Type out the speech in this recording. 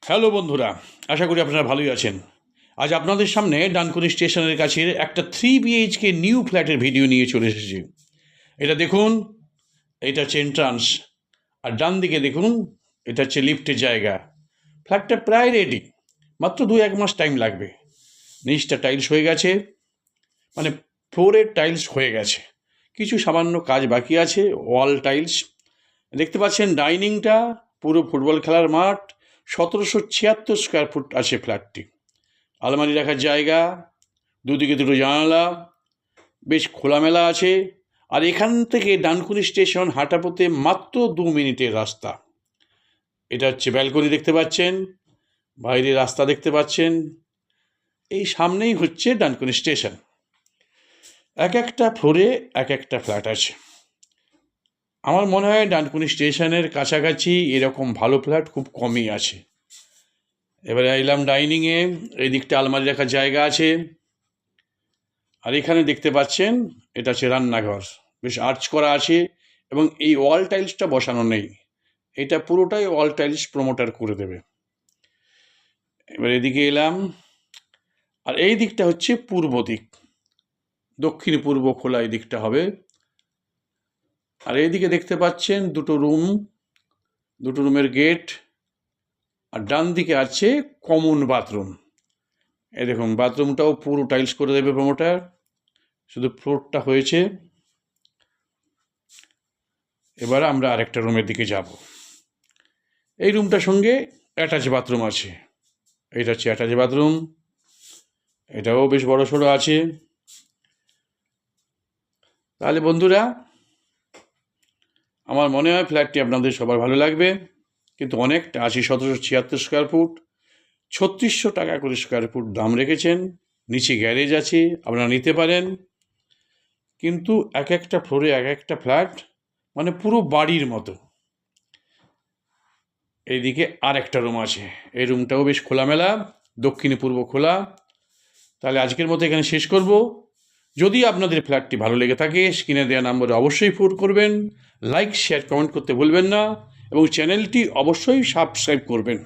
Hello বন্ধুরা, আশা করি আপনারা ভালোই আছেন। আজ আপনাদের সামনে ডানকুনি স্টেশনের কাছে একটা 3 BHK নিউ ফ্ল্যাটের ভিডিও নিয়ে চলে এসেছি। এটা দেখুন, এটা হচ্ছে এন্ট্রান্স, আর ডান দিকে দেখুন, এটা হচ্ছে লিফটের জায়গা। ফ্ল্যাটটা প্রায় রেডি, মাত্র 2-1 মাস টাইম লাগবে। নিচটা টাইলস হয়ে গেছে, মানে ফ্লোরের টাইলস হয়ে গেছে, কিছু সামান্য কাজ বাকি আছে, ওয়াল টাইলস। দেখতে পাচ্ছেন ডাইনিংটা পুরো ফুটবল খেলার মাঠ, 1776 স্কোয়ার ফুট আছে ফ্ল্যাটটি। আলমারি রাখার জায়গা, দুদিকে দুটো জানালা, বেশ খোলামেলা আছে। আর এখান থেকে ডানকুনি স্টেশন হাঁটা পথে মাত্র 2 মিনিটের রাস্তা। এটা হচ্ছে ব্যালকনি, দেখতে পাচ্ছেন, বাইরে রাস্তা দেখতে পাচ্ছেন। এই সামনেই হচ্ছে ডানকুনি স্টেশন। এক একটা ফ্লোরে এক একটা ফ্ল্যাট আছে। আমার মনে হয় ডানকুনি স্টেশনের কাছাকাছি এরকম ভালো ফ্ল্যাট খুব কমই আছে। এবারে এলাম ডাইনিংয়ে, এই দিকটা আলমারি রাখার জায়গা আছে। আর এখানে দেখতে পাচ্ছেন এটা হচ্ছে রান্নাঘর, বেশ আর্চ করা আছে, এবং এই ওয়াল টাইলসটা বসানো নেই, এটা পুরোটাই ওয়াল টাইলস প্রমোটার করে দেবে। এবার এদিকে এলাম, আর এই দিকটা হচ্ছে পূর্ব দিক, দক্ষিণ পূর্ব খোলা এই দিকটা হবে। আর এইদিকে দেখতে পাচ্ছেন দুটো রুমের গেট, আর ডান দিকে আছে কমন বাথরুম। এই দেখুন, বাথরুমটাও পুরো টাইলস করে দেবে প্রমোটার, শুধু ফ্লোরটা হয়েছে। এবার আমরা আরেকটা রুমের দিকে যাব। এই রুমটার সঙ্গে অ্যাটাচ বাথরুম আছে, এটা হচ্ছে অ্যাটাচ বাথরুম, এটাও বেশ বড় সড়ো আছে। তাহলে বন্ধুরা, আমার মনে হয় ফ্ল্যাটটি আপনাদের সবার ভালো লাগবে, কিন্তু অনেকটা আছে, 1776 স্কোয়ার ফুট, 3600 টাকা করে স্কোয়ার ফুট দাম রেখেছেন। নিচে গ্যারেজ আছে, আপনারা নিতে পারেন। কিন্তু এক একটা ফ্লোরে এক একটা ফ্ল্যাট, মানে পুরো বাড়ির মতো। এইদিকে আর একটা রুম আছে, এই রুমটাও বেশ খোলামেলা, দক্ষিণে পূর্ব খোলা। তাহলে আজকের মতো এখানে শেষ করব। যদি আপনাদের ফ্ল্যাটটি ভালো লেগে থাকে, স্ক্রিনে দেওয়া নম্বরে অবশ্যই ফোন করবেন, লাইক শেয়ার কমেন্ট করতে ভুলবেন না, এবং চ্যানেলটি অবশ্যই সাবস্ক্রাইব করবেন।